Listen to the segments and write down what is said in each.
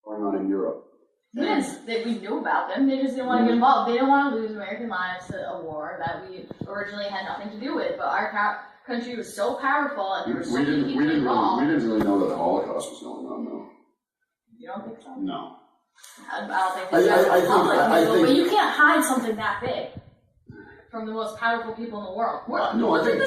going on in Europe. We knew about them. They just didn't want to get involved. They didn't want to lose American lives to a war that we originally had nothing to do with. But our country was so powerful, and there were so many people involved. We didn't really know that the Holocaust was going on, though. You don't think so? No. I don't think so. But you can't hide something that big from the most powerful people in the world. No, I think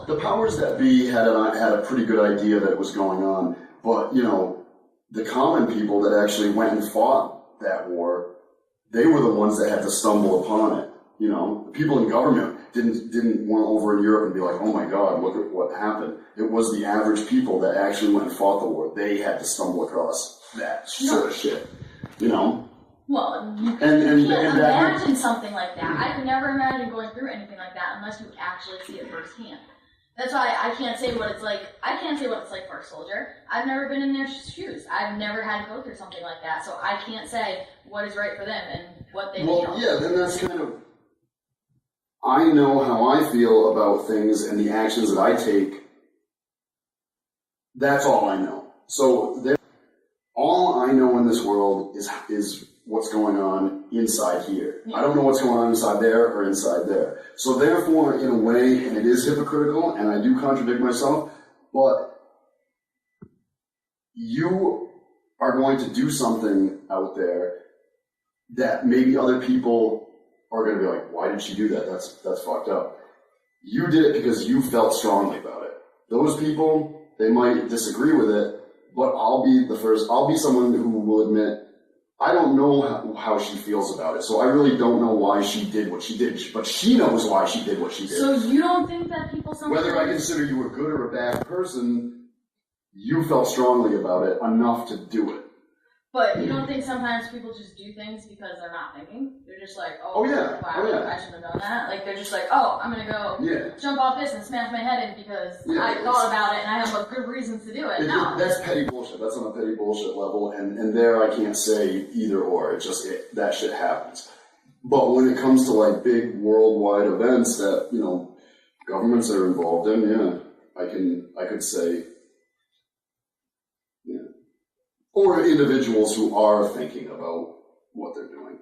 the powers that be had a pretty good idea that it was going on, but the common people that actually went and fought that war, they were the ones that had to stumble upon it. The people in government didn't want over in Europe and be like, oh my God, look at what happened. It was the average people that actually went and fought the war. They had to stumble across that sort of shit. Well, you can't imagine something like that. I could never imagine going through anything like that unless you actually see it firsthand. That's why I can't say what it's like. I can't say what it's like for a soldier. I've never been in their shoes. I've never had to go through something like that. So I can't say what is right for them and what they feel. Well, yeah, then that's kind of... I know how I feel about things and the actions that I take. That's all I know. So all I know in this world is what's going on inside here. I don't know what's going on inside there or inside there. So therefore, in a way, and it is hypocritical, and I do contradict myself, but you are going to do something out there that maybe other people are going to be like, why did she do that? That's fucked up. You did it because you felt strongly about it. Those people, they might disagree with it, but I'll be someone who will admit, I don't know how she feels about it, so I really don't know why she did what she did, but she knows why she did what she did. So you don't think that people sometimes... Whether I consider you a good or a bad person, you felt strongly about it enough to do it. But you don't think sometimes people just do things because they're not thinking? They're just like, wow, I shouldn't have done that. Like, they're just like, I'm going to go jump off this and smash my head in because I thought about it and I have a good reasons to do it. No. That's petty bullshit. That's on a petty bullshit level. And there I can't say either or. It just, that shit happens. But when it comes to like big worldwide events that, governments are involved in, I could say, or individuals who are thinking about what they're doing.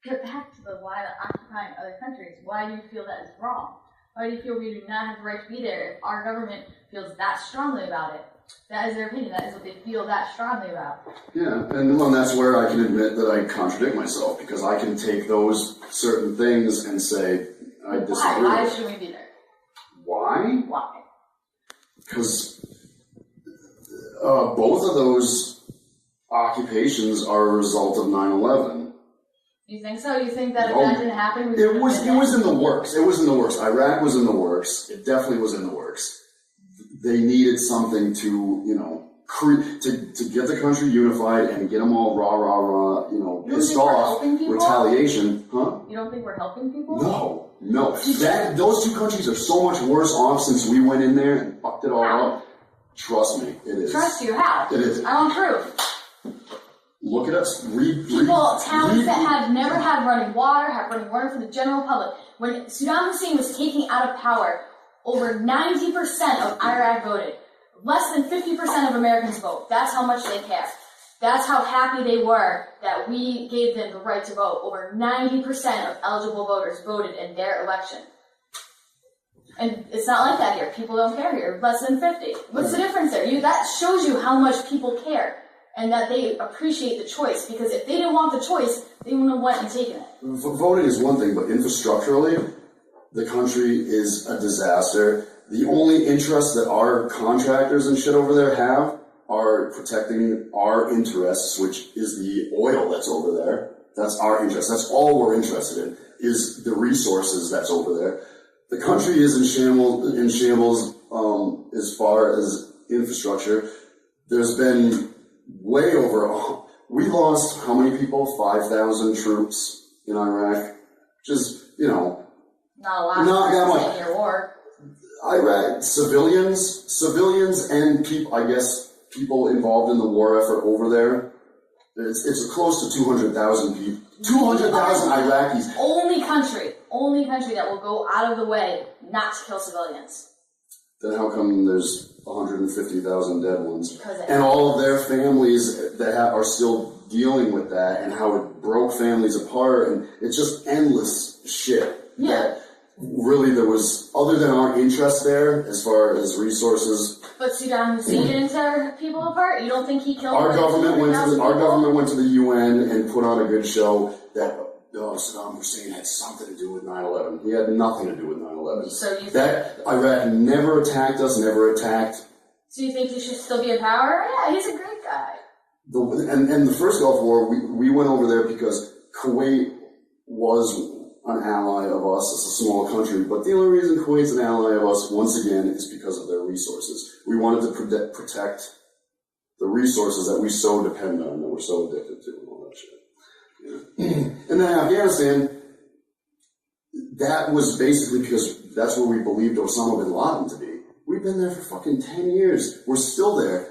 Get back to the why occupying other countries. Why do you feel that is wrong? Why do you feel we do not have the right to be there if our government feels that strongly about it? That is their opinion. That is what they feel that strongly about. Yeah, and that's where I can admit that I contradict myself, because I can take those certain things and say, I disagree. Why should we be there? Why? Why? Because both of those occupations are a result of 9/11. You think so? You think that if that didn't happen, it was in the works. It was in the works. Iraq was in the works. It definitely was in the works. They needed something to, to get the country unified and get them all pissed off. Retaliation, huh? You don't think we're helping people? No. Those two countries are so much worse off since we went in there and fucked it all up. Trust me, it is. Trust you? How? It is. I want proof. Look at us. Towns that have never had running water, have running water for the general public. When Saddam Hussein was taking out of power, over 90% of Iraq voted. Less than 50% of Americans vote. That's how much they care. That's how happy they were that we gave them the right to vote. Over 90% of eligible voters voted in their election. And it's not like that here. People don't care here. Less than 50. What's the difference there? That shows you how much people care and that they appreciate the choice. Because if they didn't want the choice, they wouldn't have went and taken it. Voting is one thing, but infrastructurally, the country is a disaster. The only interest that our contractors and shit over there have are protecting our interests, which is the oil that's over there. That's our interest. That's all we're interested in, is the resources that's over there. The country is in shambles as far as infrastructure. There's been way over... We lost how many people? 5,000 troops in Iraq. Which is, not a lot. Not that much. Your war. Iraq, civilians and people involved in the war effort over there. It's close to 200,000 people. 200,000 Iraqis. Only country that will go out of the way not to kill civilians. then how come there's 150,000 dead ones? Because And all of their families that are still dealing with that, and how it broke families apart, and it's just endless shit. Yeah. That really there was, other than our interest there, as far as resources. But Saddam Hussein didn't tear people apart? You don't think he killed Our like government 200,000 went to the UN and put on a good show that Saddam Hussein had something to do with 9/11. He had nothing to do with 9/11. So you That Iraq never attacked us, never attacked. So you think he should still be in power? Yeah, he's a great guy. And the first Gulf War, we went over there because Kuwait was an ally of us. It's a small country, but the only reason Kuwait's an ally of us, once again, is because of their resources. We wanted to protect the resources that we so depend on, that we're so addicted to, and all that shit. Yeah. And then Afghanistan, that was basically because that's where we believed Osama bin Laden to be. We've been there for fucking 10 years. We're still there.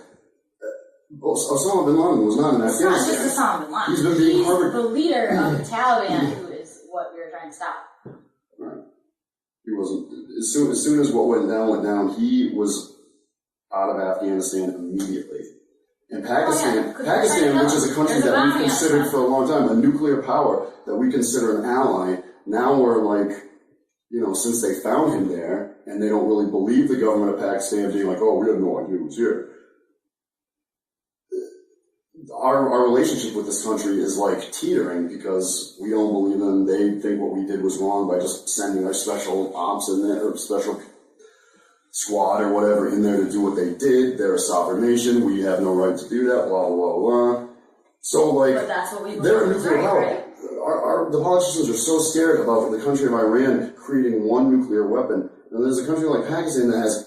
Osama bin Laden was not in Afghanistan. It's not just Osama bin Laden. He's been being harbored. The leader of the Taliban, who is what we were trying to stop. Right. He wasn't. As soon as what went down, he was out of Afghanistan immediately. And Pakistan, which is a country that we've considered for a long time, a nuclear power that we consider an ally, now we're like, since they found him there, and they don't really believe the government of Pakistan being like, oh, we had no idea he was here. Our relationship with this country is like teetering because we don't believe them. They think what we did was wrong by just sending our special ops in there, or special squad or whatever in there to do what they did. They're a sovereign nation. We have no right to do that, blah, blah, blah. So, But that's what we they're a nuclear power. Right? The politicians are so scared about the country of Iran creating one nuclear weapon. And there's a country like Pakistan that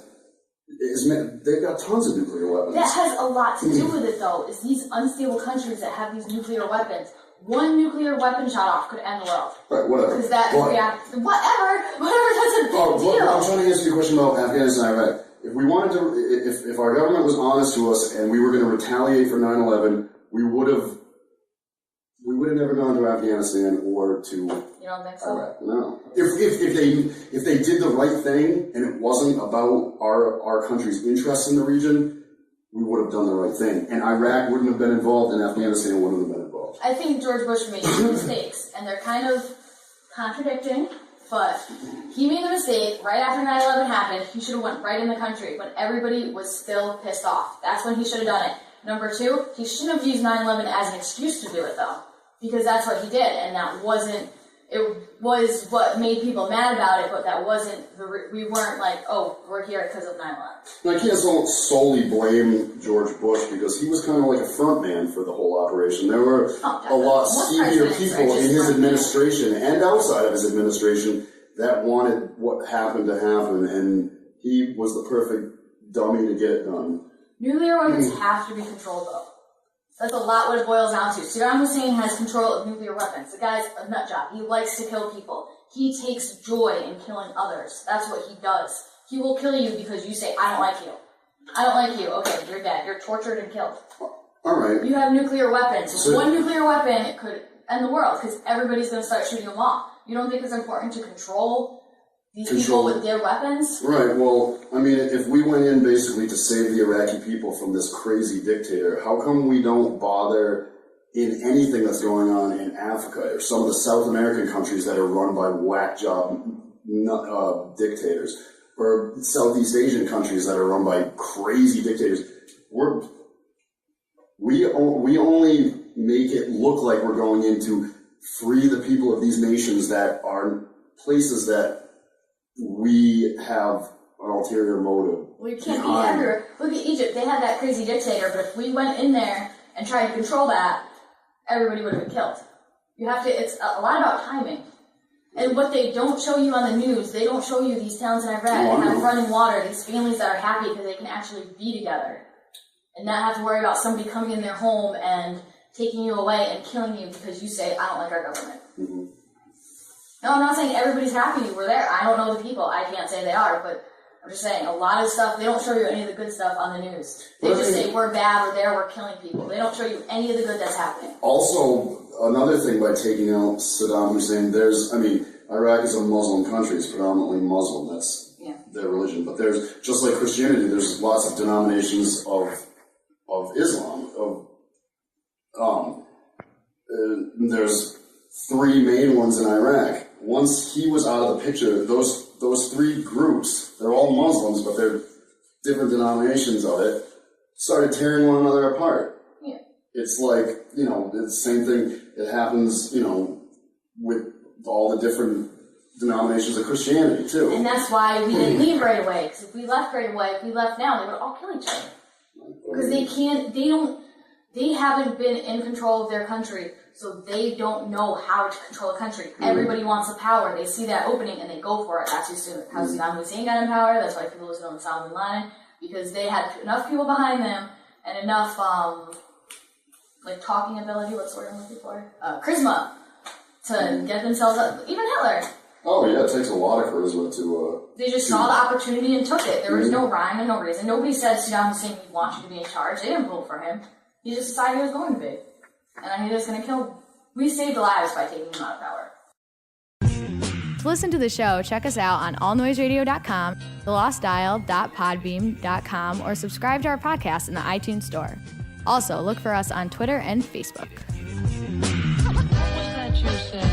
they've got tons of nuclear weapons. That has a lot to do with it, though, is these unstable countries that have these nuclear weapons. One nuclear weapon shot off could end the world. Right, whatever. Because that whatever, that's a big deal. I'm trying to answer your question about Afghanistan and Iraq. If we wanted to, if our government was honest to us and we were going to retaliate for 9/11, we would have never gone to Afghanistan or to You don't think so? Iraq. No. If they did the right thing and it wasn't about our country's interests in the region, we would have done the right thing. And Iraq wouldn't have been involved and Afghanistan wouldn't have been involved. I think George Bush made two mistakes, and they're kind of contradicting, but he made a mistake right after 9/11 happened. He should have went right in the country, but everybody was still pissed off. That's when he should have done it. Number two, he shouldn't have used 9/11 as an excuse to do it, though, because that's what he did, and that wasn't, it was what made people mad about it, but that wasn't, we weren't like, oh, we're here because of 9/11. I can't solely blame George Bush because he was kind of like a front man for the whole operation. There were a lot senior people in his administration and outside of his administration that wanted what happened to happen, and he was the perfect dummy to get it done. Nuclear weapons have to be controlled, though. That's a lot what it boils down to. Saddam Hussein has control of nuclear weapons. The guy's a nut job. He likes to kill people. He takes joy in killing others. That's what he does. He will kill you because you say, I don't like you. I don't like you. Okay, you're dead. You're tortured and killed. All right. You have nuclear weapons. One nuclear weapon could end the world because everybody's going to start shooting them off. You don't think it's important to control these people with their weapons? Right, well, I mean, if we went in basically to save the Iraqi people from this crazy dictator, how come we don't bother in anything that's going on in Africa or some of the South American countries that are run by whack job dictators, or Southeast Asian countries that are run by crazy dictators? We only make it look like we're going in to free the people of these nations that are places that we have an ulterior motive. Well, you can't be everywhere. Look at Egypt. They had that crazy dictator, but if we went in there and tried to control that, everybody would have been killed. You have to, it's a lot about timing. And what they don't show you on the news, they don't show you these towns in Iraq that have running water, these families that are happy because they can actually be together and not have to worry about somebody coming in their home and taking you away and killing you because you say, I don't like our government. Mm-hmm. No, I'm not saying everybody's happy we're there. I don't know the people. I can't say they are, but I'm just saying a lot of stuff, they don't show you any of the good stuff on the news. They just say we're bad, we're there, we're killing people. They don't show you any of the good that's happening. Also, another thing by taking out Saddam Hussein, Iraq is a Muslim country. It's predominantly Muslim. their religion. But there's, just like Christianity, there's lots of denominations of Islam. There's 3 main ones in Iraq. Once he was out of the picture, those 3 groups, they're all Muslims, but they're different denominations of it, started tearing one another apart. Yeah. It's like, it's the same thing. It happens, with all the different denominations of Christianity, too. And that's why we didn't leave right away. Because if we left right away, if we left now, they would all kill each other. Because they haven't been in control of their country, so they don't know how to control a country. Everybody wants the power. They see that opening and they go for it. That's just how Saddam Hussein got in power. That's why people listen to Osama bin Laden, because they had enough people behind them and enough, talking ability, what's the word I'm looking for? Charisma, to get themselves up. Even Hitler. Oh, yeah, it takes a lot of charisma to... They just saw the opportunity and took it. There was no rhyme and no reason. Nobody said Saddam Hussein wants you to be in charge. They didn't vote for him. He just decided he was going to be. And he was going to kill... We saved lives by taking him out of power. To listen to the show, check us out on allnoiseradio.com, thelostdial.podbeam.com, or subscribe to our podcast in the iTunes Store. Also, look for us on Twitter and Facebook. What was that you said?